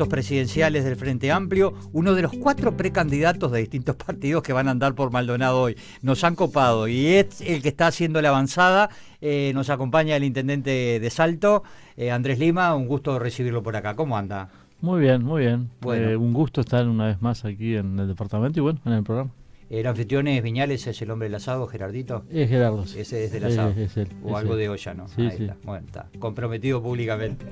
presidenciales del Frente Amplio, uno de los 4 precandidatos de distintos partidos que van a andar por Maldonado hoy. Nos han copado y es el que está haciendo la avanzada. Nos acompaña el intendente de Salto, Andrés Lima. Un gusto recibirlo por acá. ¿Cómo anda? Muy bien, muy bien. Bueno. Un gusto estar una vez más aquí en el departamento y bueno, en el programa. El anfitrión es Viñales, es el hombre del asado, Gerardito. Es Gerardo. Sí. Ese es del asado. Es él. O algo de olla, ¿no? Sí, Ahí sí. está. Bueno, está comprometido públicamente.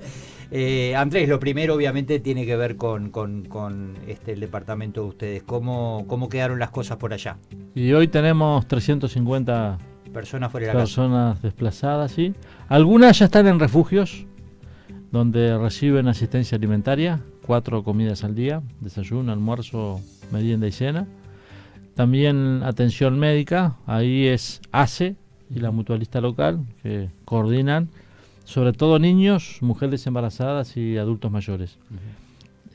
Andrés, lo primero obviamente tiene que ver con el departamento de ustedes. ¿Cómo quedaron las cosas por allá? Y hoy tenemos 350 Personas fuera de la personas desplazadas, sí. Algunas ya están en refugios, donde reciben asistencia alimentaria, 4 comidas al día, desayuno, almuerzo, merienda y cena. También atención médica, ahí es ACE y la mutualista local, que coordinan, sobre todo niños, mujeres embarazadas y adultos mayores.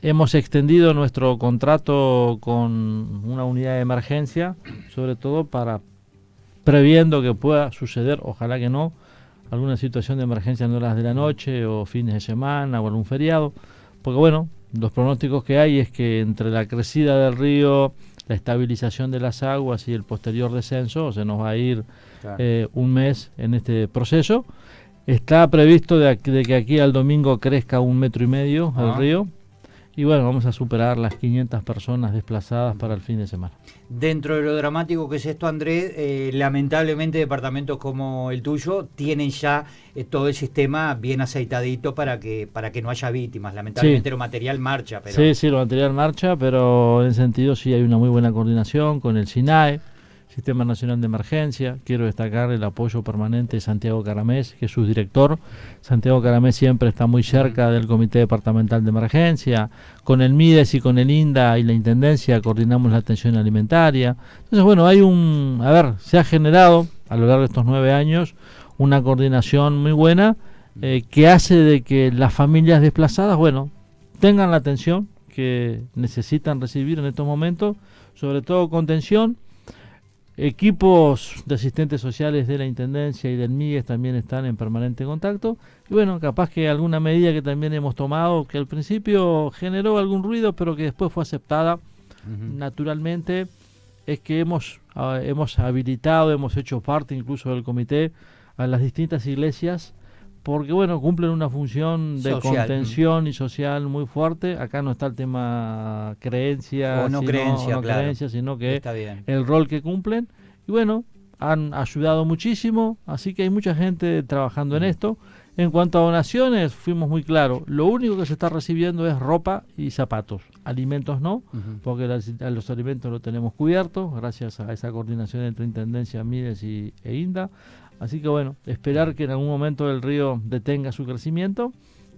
Hemos extendido nuestro contrato con una unidad de emergencia, sobre todo para previendo que pueda suceder, ojalá que no, alguna situación de emergencia en horas de la noche o fines de semana o algún feriado, porque bueno, los pronósticos que hay es que entre la crecida del río, la estabilización de las aguas y el posterior descenso, se nos va a ir un mes en este proceso. Está previsto de que aquí al domingo crezca 1,5 metros el río. Y bueno, vamos a superar las 500 personas desplazadas para el fin de semana. Dentro de lo dramático que es esto, Andrés, lamentablemente departamentos como el tuyo tienen ya todo el sistema bien aceitadito para que no haya víctimas. Lamentablemente lo material marcha. Pero... Sí, lo material marcha, pero en ese sentido sí hay una muy buena coordinación con el SINAE, Sistema Nacional de Emergencia. Quiero destacar el apoyo permanente de Santiago Caramés, que es su director. Santiago Caramés siempre está muy cerca del Comité Departamental de Emergencia. Con el MIDES y con el INDA y la Intendencia coordinamos la atención alimentaria. Entonces, bueno, se ha generado a lo largo de estos 9 años una coordinación muy buena que hace de que las familias desplazadas, bueno, tengan la atención que necesitan recibir en estos momentos, sobre todo contención. Equipos de asistentes sociales de la Intendencia y del MIDES también están en permanente contacto. Y bueno, capaz que alguna medida que también hemos tomado, que al principio generó algún ruido, pero que después fue aceptada naturalmente, es que hemos habilitado, hemos hecho parte incluso del comité a las distintas iglesias, porque bueno, cumplen una función de contención y social muy fuerte. Acá no está el tema creencia, sino que el rol que cumplen. Y bueno, han ayudado muchísimo, así que hay mucha gente trabajando en esto. En cuanto a donaciones, fuimos muy claros. Lo único que se está recibiendo es ropa y zapatos. Alimentos no, porque los alimentos los tenemos cubiertos, gracias a esa coordinación entre Intendencia, MIDES e INDA. Así que bueno, esperar que en algún momento el río detenga su crecimiento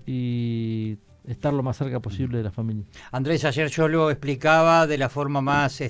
y estar lo más cerca posible de la familia. Andrés, ayer yo lo explicaba de la forma más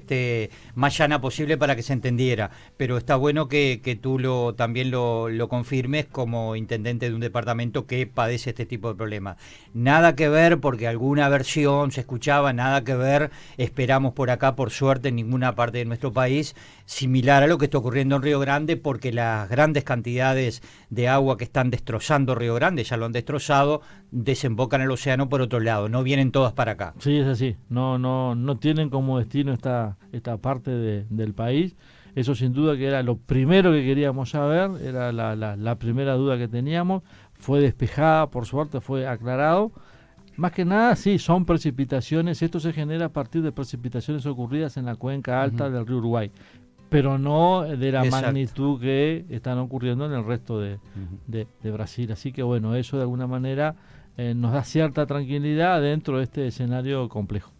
llana posible para que se entendiera, pero está bueno que tú también lo confirmes como intendente de un departamento que padece este tipo de problemas. Nada que ver, porque alguna versión se escuchaba, nada que ver, esperamos por acá, por suerte, en ninguna parte de nuestro país, similar a lo que está ocurriendo en Río Grande, porque las grandes cantidades de agua que están destrozando Río Grande, ya lo han destrozado, desembocan en el océano por otro lado, no vienen todas para acá. Sí, es así, no tienen como destino esta parte del país. Eso sin duda que era lo primero que queríamos saber, era la primera duda que teníamos, fue despejada, por suerte fue aclarado. Más que nada, sí, son precipitaciones, esto se genera a partir de precipitaciones ocurridas en la cuenca alta del río Uruguay, pero no de la magnitud que están ocurriendo en el resto de Brasil. Así que bueno, eso de alguna manera nos da cierta tranquilidad dentro de este escenario complejo.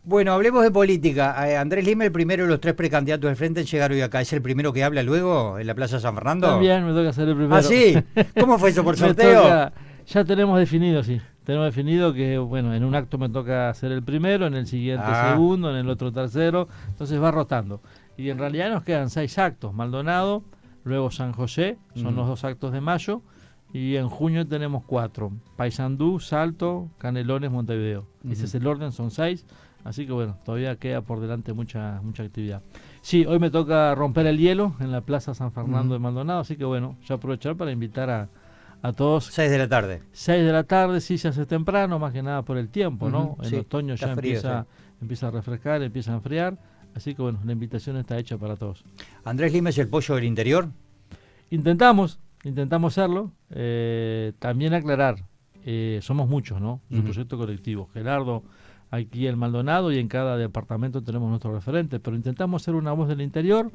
Bueno, hablemos de política. Andrés Lima, el primero de los 3 precandidatos del Frente en llegar hoy acá. ¿Es el primero que habla luego en la Plaza San Fernando? También me toca ser el primero. ¿Ah, sí? ¿Cómo fue eso, por sorteo? Ya tenemos definido, sí. Tenemos definido que, bueno, en un acto me toca ser el primero, en el siguiente segundo, en el otro tercero. Entonces va rotando. Y en realidad nos quedan 6 actos. Maldonado, luego San José, son los 2 actos de mayo. Y en junio tenemos 4. Paysandú, Salto, Canelones, Montevideo. Ese es el orden, son 6. Así que bueno, todavía queda por delante mucha actividad. Sí, hoy me toca romper el hielo en la Plaza San Fernando de Maldonado. Así que bueno, ya aprovechar para invitar a todos. 6 de la tarde. 6 de la tarde, sí se hace temprano, más que nada por el tiempo, ¿no? En Sí, otoño ya frío, empieza a refrescar, empieza a enfriar, así que bueno, la invitación está hecha para todos. Andrés Lima es el pollo del interior. Intentamos hacerlo, también aclarar, somos muchos, ¿no? Es un proyecto colectivo. Gerardo, aquí en Maldonado y en cada departamento tenemos nuestro referente, pero intentamos ser una voz del interior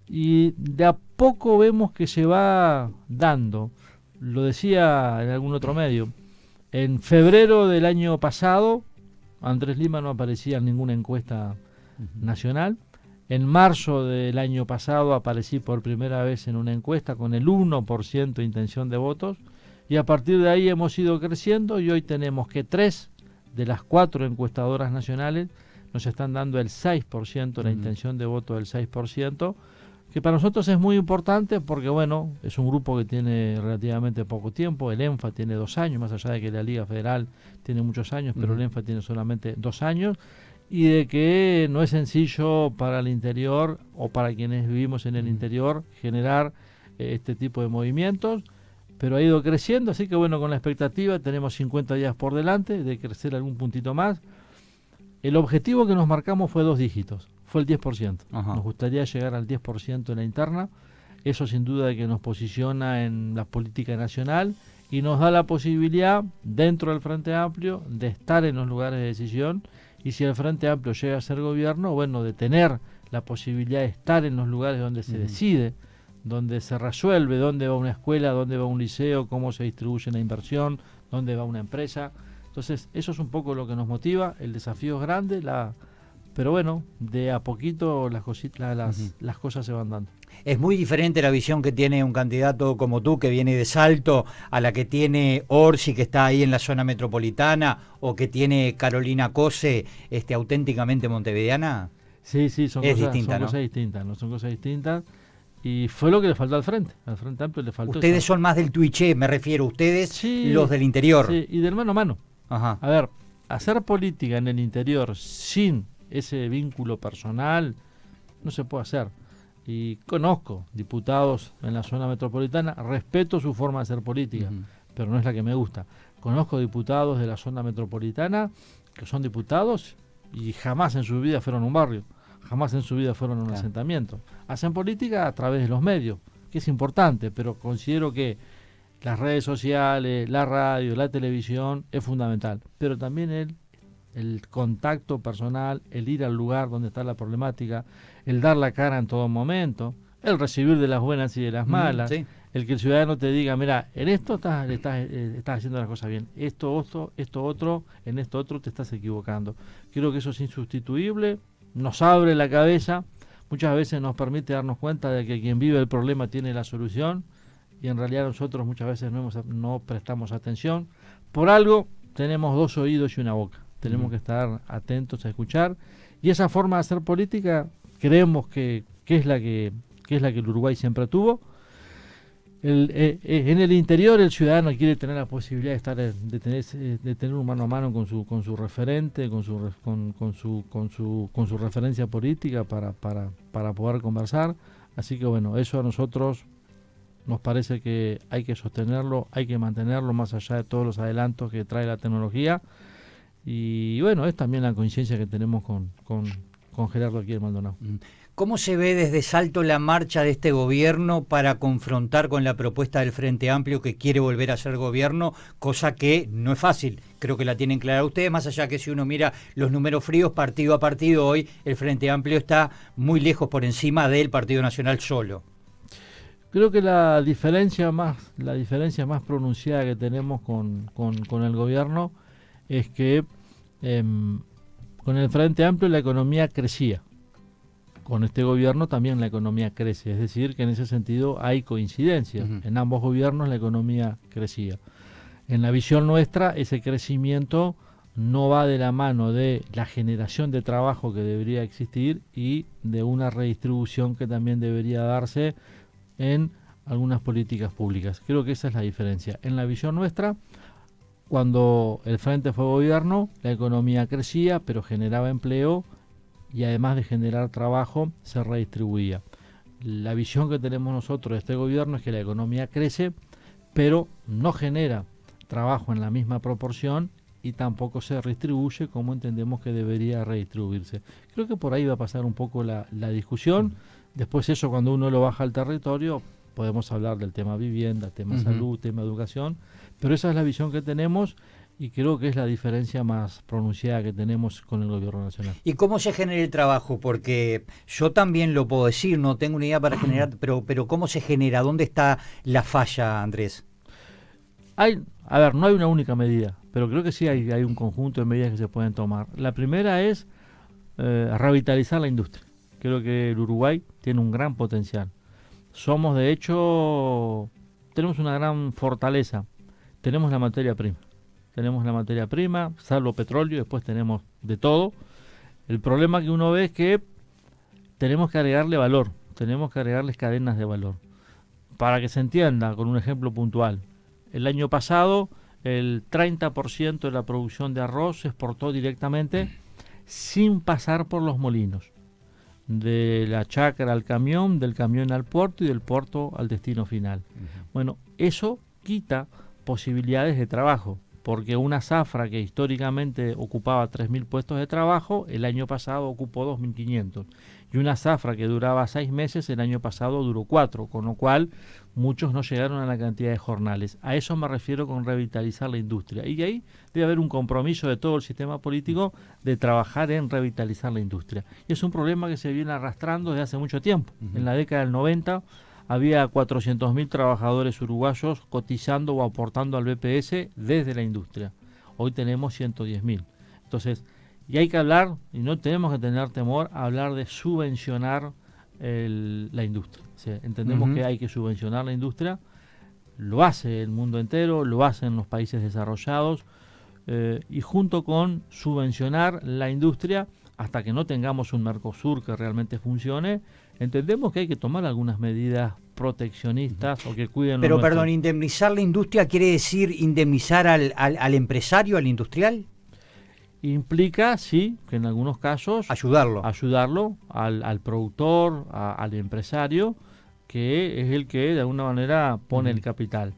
y de a poco vemos que se va dando. Lo decía en algún otro medio, en febrero del año pasado Andrés Lima no aparecía en ninguna encuesta nacional. En marzo del año pasado aparecí por primera vez en una encuesta con el 1% de intención de votos, y a partir de ahí hemos ido creciendo y hoy tenemos que 3 de las 4 encuestadoras nacionales nos están dando el 6%, la intención de voto del 6%, que para nosotros es muy importante porque, bueno, es un grupo que tiene relativamente poco tiempo. El ENFA tiene 2 años, más allá de que la Liga Federal tiene muchos años, pero el ENFA tiene solamente 2 años, y de que no es sencillo para el interior o para quienes vivimos en el interior generar este tipo de movimientos, pero ha ido creciendo, así que bueno, con la expectativa tenemos 50 días por delante de crecer algún puntito más. El objetivo que nos marcamos fue 2 dígitos, fue el 10%. Nos gustaría llegar al 10% en la interna, eso sin duda de que nos posiciona en la política nacional y nos da la posibilidad, dentro del Frente Amplio, de estar en los lugares de decisión, y si el Frente Amplio llega a ser gobierno, bueno, de tener la posibilidad de estar en los lugares donde se decide, donde se resuelve dónde va una escuela, dónde va un liceo, cómo se distribuye la inversión, dónde va una empresa. Entonces, eso es un poco lo que nos motiva. El desafío es grande, pero bueno, de a poquito las cosas se van dando. Es muy diferente la visión que tiene un candidato como tú, que viene de Salto, a la que tiene Orsi, que está ahí en la zona metropolitana, o que tiene Carolina Cose, auténticamente montevideana. Sí, son cosas distintas, ¿no? Son cosas distintas. Y fue lo que le faltó al Frente Amplio le faltó. Ustedes son más del Twitché, me refiero, ustedes, sí, los del interior. Sí, y del mano a mano. Ajá. A ver, hacer política en el interior sin ese vínculo personal no se puede hacer. Y conozco diputados en la zona metropolitana, respeto su forma de hacer política, pero no es la que me gusta. Conozco diputados de la zona metropolitana que son diputados y jamás en su vida fueron a un barrio, jamás en su vida fueron a un asentamiento. Hacen política a través de los medios, que es importante, pero considero que las redes sociales, la radio, la televisión es fundamental, pero también el contacto personal, el ir al lugar donde está la problemática, el dar la cara en todo momento, el recibir de las buenas y de las malas, el que el ciudadano te diga, mira, en esto estás haciendo las cosas bien, en esto otro te estás equivocando. Creo que eso es insustituible, nos abre la cabeza, muchas veces nos permite darnos cuenta de que quien vive el problema tiene la solución, y en realidad nosotros muchas veces no prestamos atención. Por algo tenemos 2 oídos y una boca. Tenemos que estar atentos a escuchar, y esa forma de hacer política creemos que es la que el Uruguay siempre tuvo. En el interior el ciudadano quiere tener la posibilidad de tener un mano a mano con su referente, con su referencia política para poder conversar. Así que bueno, eso a nosotros nos parece que hay que sostenerlo, hay que mantenerlo más allá de todos los adelantos que trae la tecnología. Y bueno, es también la coincidencia que tenemos con Gerardo aquí en Maldonado. ¿Cómo se ve desde Salto la marcha de este gobierno para confrontar con la propuesta del Frente Amplio, que quiere volver a ser gobierno, cosa que no es fácil? Creo que la tienen clara ustedes, más allá que si uno mira los números fríos partido a partido, hoy el Frente Amplio está muy lejos por encima del Partido Nacional solo. Creo que la diferencia más pronunciada que tenemos con el gobierno es que con el Frente Amplio la economía crecía. Con este gobierno también la economía crece, es decir, que en ese sentido hay coincidencias. En ambos gobiernos la economía crecía. En la visión nuestra, ese crecimiento no va de la mano de la generación de trabajo que debería existir y de una redistribución que también debería darse en algunas políticas públicas. Creo que esa es la diferencia. En la visión nuestra, cuando el Frente fue gobierno, la economía crecía, pero generaba empleo, y además de generar trabajo, se redistribuía. La visión que tenemos nosotros de este gobierno es que la economía crece, pero no genera trabajo en la misma proporción y tampoco se redistribuye como entendemos que debería redistribuirse. Creo que por ahí va a pasar un poco la discusión. Después eso, cuando uno lo baja al territorio, podemos hablar del tema vivienda, tema salud, tema educación, pero esa es la visión que tenemos y creo que es la diferencia más pronunciada que tenemos con el gobierno nacional. ¿Y cómo se genera el trabajo? Porque yo también lo puedo decir, no tengo una idea para generar, pero ¿cómo se genera? ¿Dónde está la falla, Andrés? A ver, no hay una única medida, pero creo que sí hay un conjunto de medidas que se pueden tomar. La primera es revitalizar la industria. Creo que el Uruguay tiene un gran potencial. Somos, de hecho, tenemos una gran fortaleza. Tenemos la materia prima. Tenemos la materia prima, salvo petróleo, después tenemos de todo. El problema que uno ve es que tenemos que agregarle valor, tenemos que agregarles cadenas de valor. Para que se entienda, con un ejemplo puntual, el año pasado el 30% de la producción de arroz se exportó directamente sin pasar por los molinos. De la chacra al camión, del camión al puerto y del puerto al destino final. Bueno, eso quita posibilidades de trabajo, porque una zafra que históricamente ocupaba 3.000 puestos de trabajo, el año pasado ocupó 2.500. Y una zafra que duraba 6 meses, el año pasado duró 4, con lo cual muchos no llegaron a la cantidad de jornales. A eso me refiero con revitalizar la industria. Y ahí debe haber un compromiso de todo el sistema político de trabajar en revitalizar la industria. Y es un problema que se viene arrastrando desde hace mucho tiempo. En la década del 90 había 400.000 trabajadores uruguayos cotizando o aportando al BPS desde la industria. Hoy tenemos 110.000. Entonces, y hay que hablar, y no tenemos que tener temor a hablar de subvencionar la industria. O sea, entendemos que hay que subvencionar la industria. Lo hace el mundo entero, lo hacen los países desarrollados, y junto con subvencionar la industria, hasta que no tengamos un Mercosur que realmente funcione, entendemos que hay que tomar algunas medidas proteccionistas o que cuiden. Pero perdón, indemnizar la industria quiere decir indemnizar al empresario, al industrial. Implica, sí, que en algunos casos ayudarlo al productor, al empresario, que es el que de alguna manera pone el capital.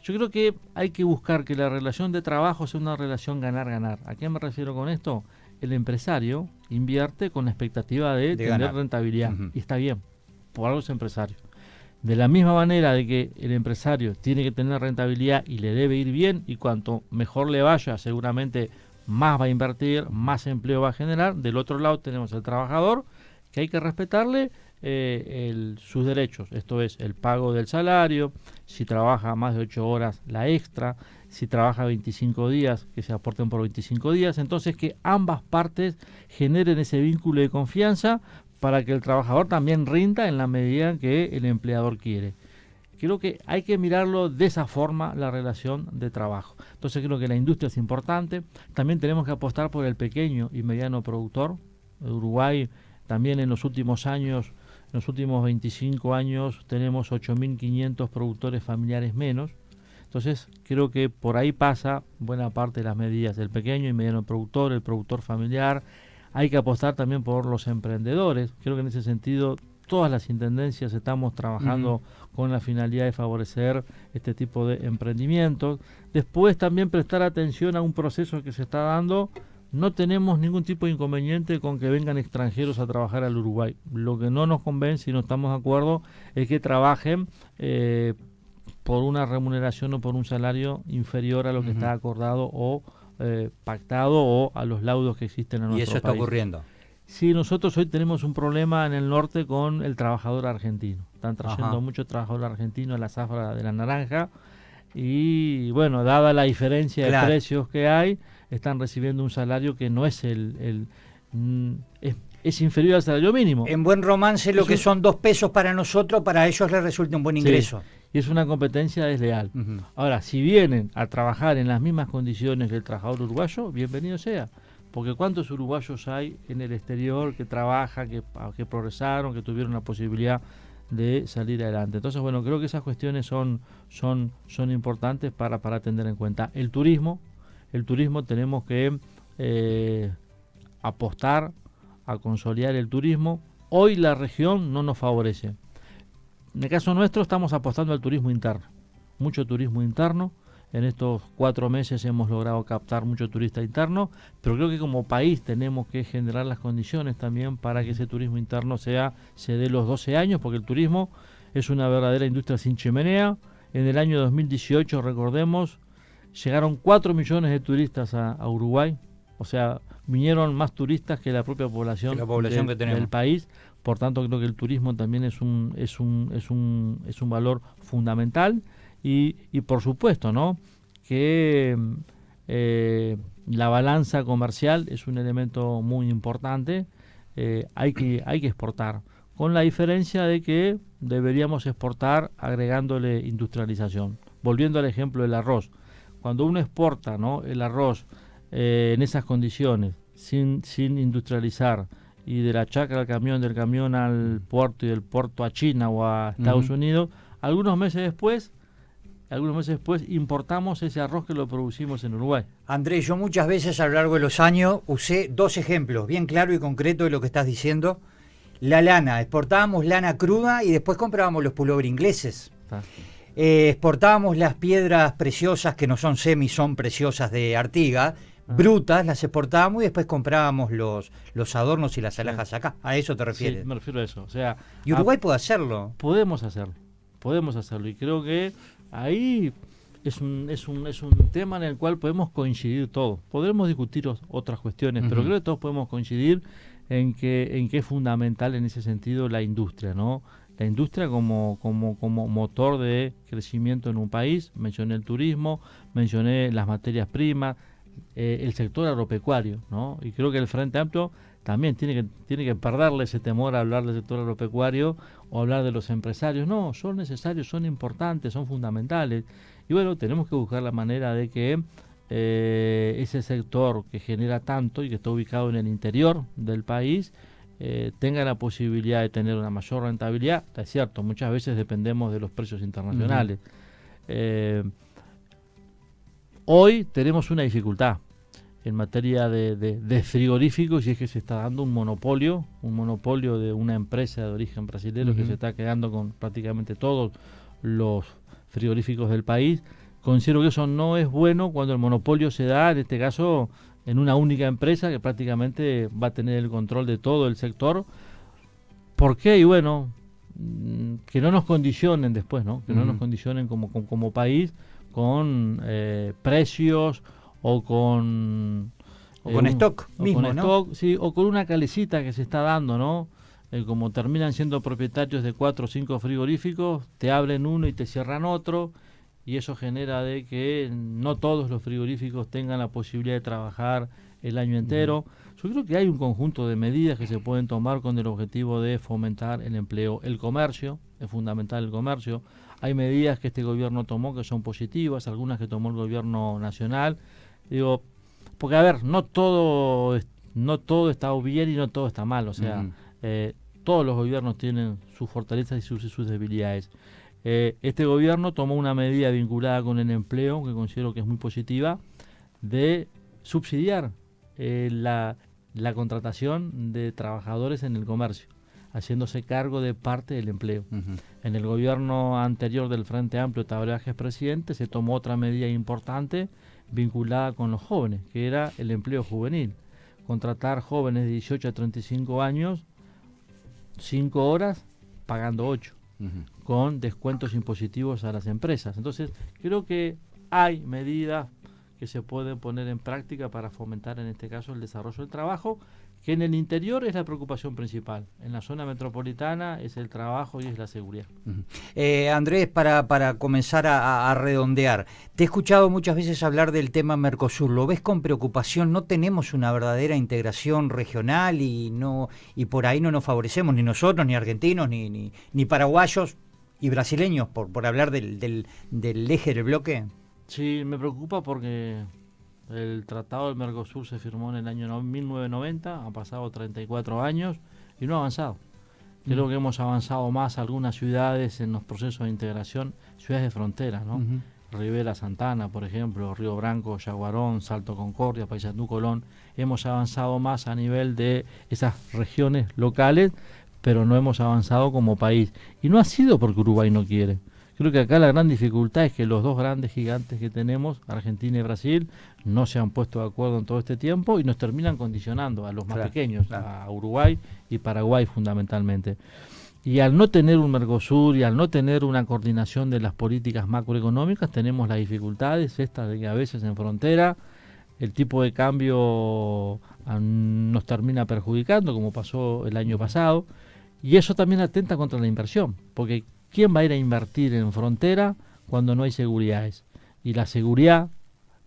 Yo creo que hay que buscar que la relación de trabajo sea una relación ganar-ganar. ¿A qué me refiero con esto? El empresario invierte con la expectativa de tener ganar rentabilidad. Y está bien, por algo es empresario. De la misma manera de que el empresario tiene que tener rentabilidad y le debe ir bien, y cuanto mejor le vaya, seguramente más va a invertir, más empleo va a generar. Del otro lado tenemos al trabajador, que hay que respetarle sus derechos, esto es el pago del salario, si trabaja más de 8 horas la extra, si trabaja 25 días, que se aporten por 25 días, entonces que ambas partes generen ese vínculo de confianza para que el trabajador también rinda en la medida que el empleador quiere. Creo que hay que mirarlo de esa forma, la relación de trabajo. Entonces creo que la industria es importante, también tenemos que apostar por el pequeño y mediano productor. Uruguay también en los últimos años, en los últimos 25 años, tenemos 8.500 productores familiares menos. Entonces, creo que por ahí pasa buena parte de las medidas del pequeño y mediano productor, el productor familiar. Hay que apostar también por los emprendedores. Creo que en ese sentido todas las intendencias estamos trabajando con la finalidad de favorecer este tipo de emprendimientos. Después también prestar atención a un proceso que se está dando. No tenemos ningún tipo de inconveniente con que vengan extranjeros a trabajar al Uruguay. Lo que no nos convence y no estamos de acuerdo es que trabajen por una remuneración o por un salario inferior a lo que está acordado o pactado o a los laudos que existen en nuestro país. Y eso está ocurriendo. Sí, nosotros hoy tenemos un problema en el norte con el trabajador argentino. Están trayendo mucho trabajador argentino a la zafra de la naranja y bueno, dada la diferencia de precios que hay, están recibiendo un salario que no es es inferior al salario mínimo. En buen romance lo que son 2 pesos para nosotros, para ellos les resulta un buen ingreso. Y es una competencia desleal. Ahora, si vienen a trabajar en las mismas condiciones que el trabajador uruguayo, bienvenido sea. Porque ¿cuántos uruguayos hay en el exterior que trabajan, que progresaron, que tuvieron la posibilidad de salir adelante? Entonces, bueno, creo que esas cuestiones son importantes para tener en cuenta. El turismo tenemos que apostar a consolidar el turismo. Hoy la región no nos favorece. En el caso nuestro estamos apostando al turismo interno. mucho turismo interno. En estos 4 meses hemos logrado captar mucho turista interno, pero creo que como país tenemos que generar las condiciones también para que ese turismo interno se dé los 12 años, porque el turismo es una verdadera industria sin chimenea. En el año 2018, recordemos, llegaron 4 millones de turistas a Uruguay, o sea, vinieron más turistas que la propia población, que tenemos del país. Por tanto, creo que el turismo también es un valor fundamental. Y por supuesto, ¿no?, que la balanza comercial es un elemento muy importante. Hay que exportar, con la diferencia de que deberíamos exportar agregándole industrialización. Volviendo al ejemplo del arroz, cuando uno exporta, ¿no?, el arroz en esas condiciones, sin industrializar, y de la chacra al camión, del camión al puerto y del puerto a China o a Estados Unidos, algunos meses después importamos ese arroz que lo producimos en Uruguay. Andrés, yo muchas veces a lo largo de los años usé 2 ejemplos bien claros y concretos de lo que estás diciendo. La lana, exportábamos lana cruda y después comprábamos los pullover ingleses. Exportábamos las piedras preciosas, que no son son preciosas, de Artigas, brutas, las exportábamos y después comprábamos los adornos y las alhajas acá. ¿A eso te refieres? Sí, me refiero a eso. O sea, ¿y Uruguay puede hacerlo? Podemos hacerlo, y creo que ahí es un tema en el cual podemos coincidir todos. Podremos discutir otras cuestiones, pero creo que todos podemos coincidir en que es fundamental en ese sentido la industria, ¿no? La industria como motor de crecimiento en un país. Mencioné el turismo, mencioné las materias primas, el sector agropecuario, ¿no? Y creo que el Frente Amplio también tiene que perderle ese temor a hablar del sector agropecuario o hablar de los empresarios. No, son necesarios, son importantes, son fundamentales. Y bueno, tenemos que buscar la manera de que ese sector que genera tanto y que está ubicado en el interior del país tenga la posibilidad de tener una mayor rentabilidad. Es cierto, muchas veces dependemos de los precios internacionales. Hoy tenemos una dificultad en materia de frigoríficos, y es que se está dando un monopolio de una empresa de origen brasileño que se está quedando con prácticamente todos los frigoríficos del país. Considero que eso no es bueno cuando el monopolio se da, en este caso, en una única empresa que prácticamente va a tener el control de todo el sector. ¿Por qué? Y bueno, que no nos condicionen después, ¿no? Que no nos condicionen como país con precios o con stock mismo, con stock, sí, o con una calecita que se está dando, ¿no? Como terminan siendo propietarios de 4 o 5 frigoríficos, te abren uno y te cierran otro, y eso genera de que no todos los frigoríficos tengan la posibilidad de trabajar el año entero. Yo creo que hay un conjunto de medidas que se pueden tomar con el objetivo de fomentar el empleo. El comercio, es fundamental el comercio. Hay medidas que este gobierno tomó que son positivas, algunas que tomó el gobierno nacional. Digo, porque a ver, no todo está bien y no todo está mal. O sea, todos los gobiernos tienen sus fortalezas y sus debilidades. Este gobierno tomó una medida vinculada con el empleo, que considero que es muy positiva, de subsidiar la contratación de trabajadores en el comercio, haciéndose cargo de parte del empleo. En el gobierno anterior del Frente Amplio, Tabaré Vázquez presidente, se tomó otra medida importante vinculada con los jóvenes, que era el empleo juvenil. Contratar jóvenes de 18 a 35 años, 5 horas, pagando 8. Con descuentos impositivos a las empresas. Entonces, creo que hay medidas que se pueden poner en práctica para fomentar, en este caso, el desarrollo del trabajo, que en el interior es la preocupación principal. En la zona metropolitana es el trabajo y es la seguridad. Andrés, para comenzar a redondear, te he escuchado muchas veces hablar del tema Mercosur. ¿Lo ves con preocupación? ¿No tenemos una verdadera integración regional y por ahí no nos favorecemos ni nosotros, ni argentinos, ni paraguayos y brasileños, por hablar del eje del bloque? Sí, me preocupa porque el Tratado del Mercosur se firmó en el año 1990, ha pasado 34 años y no ha avanzado. Creo que hemos avanzado más algunas ciudades en los procesos de integración, ciudades de frontera, ¿no? Rivera Santana, por ejemplo, Río Branco, Yaguarón, Salto Concordia, Paysandú, Colón. Hemos avanzado más a nivel de esas regiones locales, pero no hemos avanzado como país. Y no ha sido porque Uruguay no quiere. Creo que acá la gran dificultad es que los dos grandes gigantes que tenemos, Argentina y Brasil, no se han puesto de acuerdo en todo este tiempo y nos terminan condicionando a los más pequeños, a Uruguay y Paraguay fundamentalmente. Y al no tener un Mercosur y al no tener una coordinación de las políticas macroeconómicas, tenemos las dificultades estas de que a veces en frontera el tipo de cambio nos termina perjudicando, como pasó el año pasado, y eso también atenta contra la inversión, porque ¿quién va a ir a invertir en frontera cuando no hay seguridades? Y la seguridad,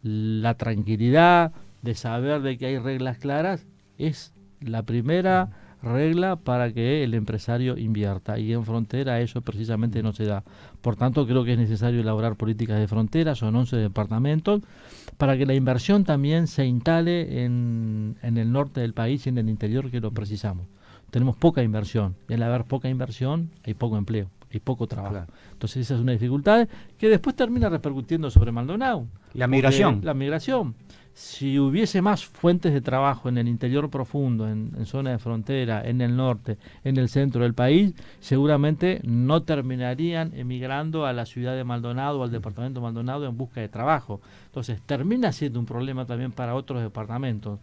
la tranquilidad de saber de que hay reglas claras, es la primera regla para que el empresario invierta, y en frontera eso precisamente no se da. Por tanto, creo que es necesario elaborar políticas de frontera, son 11 departamentos, para que la inversión también se instale en el norte del país y en el interior, que lo precisamos. Tenemos poca inversión, y al haber poca inversión hay poco empleo, hay poco trabajo. Claro. Entonces esa es una dificultad que después termina repercutiendo sobre Maldonado. La migración. La migración. Si hubiese más fuentes de trabajo en el interior profundo, en zona de frontera, en el norte, en el centro del país, seguramente no terminarían emigrando a la ciudad de Maldonado o al departamento de Maldonado en busca de trabajo. Entonces termina siendo un problema también para otros departamentos.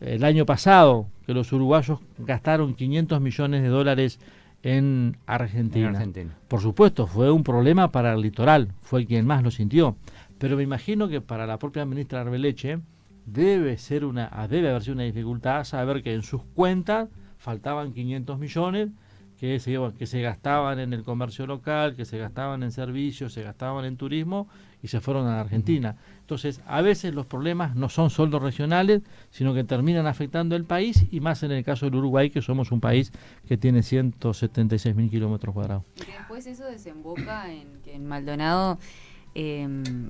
El año pasado, que los uruguayos gastaron 500 millones de dólares en Argentina. Por supuesto, fue un problema para el litoral, fue quien más lo sintió. Pero me imagino que para la propia ministra Arbeleche debe haber sido una dificultad saber que en sus cuentas faltaban 500 millones que se gastaban en el comercio local, que se gastaban en servicios, se gastaban en turismo y se fueron a la Argentina. Entonces, a veces los problemas no son solo regionales, sino que terminan afectando el país, y más en el caso del Uruguay, que somos un país que tiene 176.000 kilómetros cuadrados. Y después eso desemboca en que en Maldonado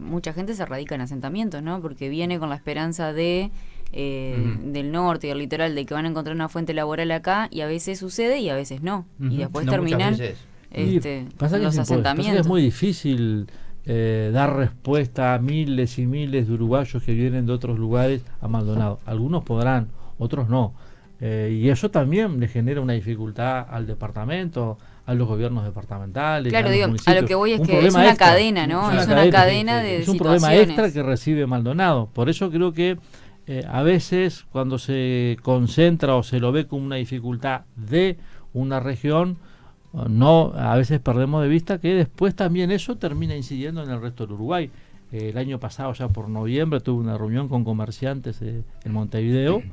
mucha gente se radica en asentamientos, ¿no? Porque viene con la esperanza de del norte y del litoral de que van a encontrar una fuente laboral acá, y a veces sucede y a veces no. Y después terminan los asentamientos. Es muy difícil dar respuesta a miles y miles de uruguayos que vienen de otros lugares a Maldonado. Algunos podrán, otros no. Y eso también le genera una dificultad al departamento, a los gobiernos departamentales. Claro, digo, a lo que voy es que es una cadena, ¿no? Es una cadena de situaciones. Es un problema extra que recibe Maldonado. Por eso creo que a veces cuando se concentra o se lo ve como una dificultad de una región, a veces perdemos de vista que después también eso termina incidiendo en el resto del Uruguay. El año pasado, ya por noviembre, tuve una reunión con comerciantes en Montevideo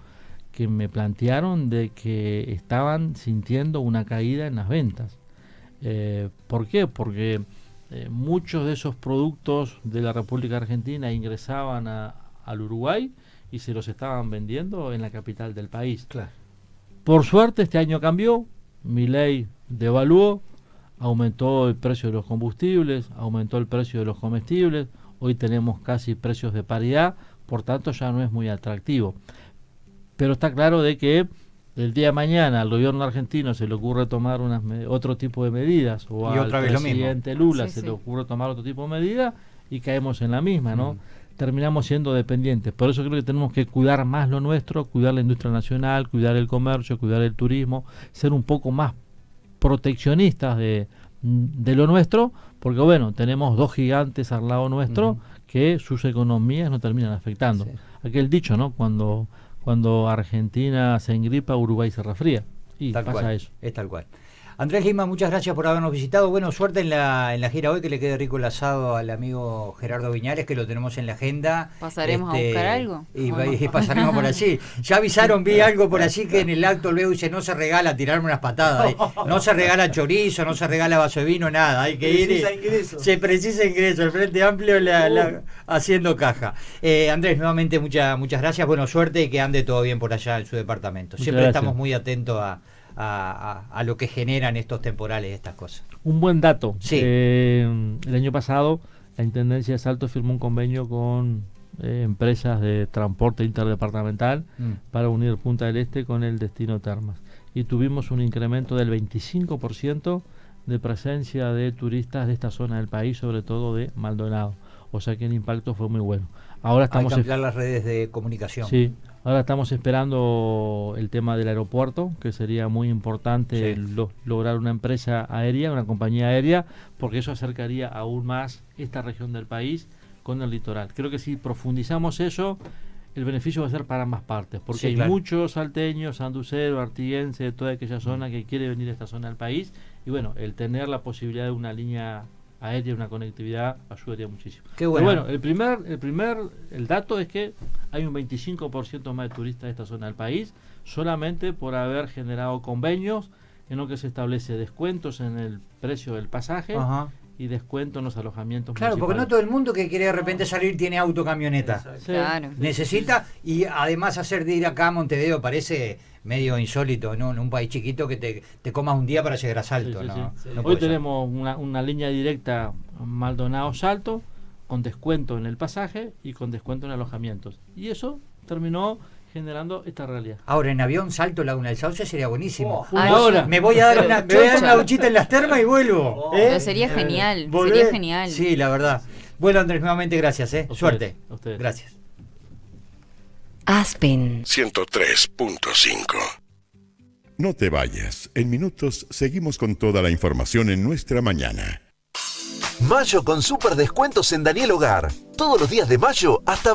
que me plantearon de que estaban sintiendo una caída en las ventas. ¿Por qué? Porque muchos de esos productos de la República Argentina ingresaban al Uruguay y se los estaban vendiendo en la capital del país. Claro. Por suerte este año cambió, Milei devaluó, aumentó el precio de los combustibles, aumentó el precio de los comestibles, hoy tenemos casi precios de paridad, por tanto ya no es muy atractivo. Pero está claro de que el día de mañana al gobierno argentino se le ocurre tomar otro tipo de medidas, o al presidente Lula se le ocurre tomar otro tipo de medidas, y caemos en la misma, ¿no? Terminamos siendo dependientes. Por eso creo que tenemos que cuidar más lo nuestro, cuidar la industria nacional, cuidar el comercio, cuidar el turismo, ser un poco más proteccionistas de lo nuestro, porque bueno, tenemos dos gigantes al lado nuestro que sus economías no terminan afectando. Sí. Aquel dicho, ¿no? Cuando Argentina se engripa, Uruguay se resfría. Y tal pasa eso. Es tal cual. Andrés Lima, muchas gracias por habernos visitado. Bueno, suerte en la gira hoy, que le quede rico el asado al amigo Gerardo Viñales, que lo tenemos en la agenda. ¿Pasaremos a buscar algo? Y pasaremos por allí. Ya avisaron, vi algo por allí que en el acto luego dice, no se regala tirarme unas patadas. No se regala chorizo, no se regala vaso de vino, nada. Hay que ir. Se precisa ingreso. El Frente Amplio haciendo caja. Andrés, nuevamente muchas gracias. Bueno, suerte y que ande todo bien por allá en su departamento. Siempre estamos muy atentos a lo que generan estos temporales, estas cosas. Un buen dato. Sí. El año pasado la Intendencia de Salto firmó un convenio con empresas de transporte interdepartamental para unir Punta del Este con el destino Termas. Y tuvimos un incremento del 25% de presencia de turistas de esta zona del país, sobre todo de Maldonado. O sea que el impacto fue muy bueno. Ahora Hay estamos que ampliar las redes de comunicación. Sí, ahora estamos esperando el tema del aeropuerto, que sería muy importante Sí. lograr una empresa aérea, una compañía aérea, porque eso acercaría aún más esta región del país con el litoral. Creo que si profundizamos eso, el beneficio va a ser para ambas partes, porque Sí, hay claro. muchos salteños, sanduceros, artiguenses de toda aquella zona que quiere venir a esta zona del país, y bueno, el tener la posibilidad de una línea aérea, una conectividad, ayudaría muchísimo. Qué bueno. Pero bueno, el dato es que hay un 25% más de turistas de esta zona del país, solamente por haber generado convenios en los que se establece descuentos en el precio del pasaje Ajá. y descuento en los alojamientos Claro, porque no municipales. todo el mundo que quiere de repente salir tiene auto camioneta. Sí. Claro. Necesita, y además hacer de ir acá a Montevideo parece medio insólito, ¿no? En un país chiquito que te comas un día para llegar a Salto. Sí, sí, ¿no? sí. No Hoy puede ser. tenemos una línea directa Maldonado-Salto con descuento en el pasaje y con descuento en alojamientos. Y eso terminó generando esta realidad. Ahora en avión Salto Laguna del Sauce sería buenísimo. Una Ay, hora. Me voy a dar una, me voy a dar una Chocho. duchita en las termas y vuelvo. Pero sería genial, Volver- sería genial. Sí, la verdad. Bueno, Andrés, nuevamente gracias. Ustedes, Suerte. a ustedes. Gracias. Aspen. 103.5. No te vayas. En minutos seguimos con toda la información en nuestra mañana. Mayo con super descuentos en Daniel Hogar. Todos los días de mayo hasta 20%.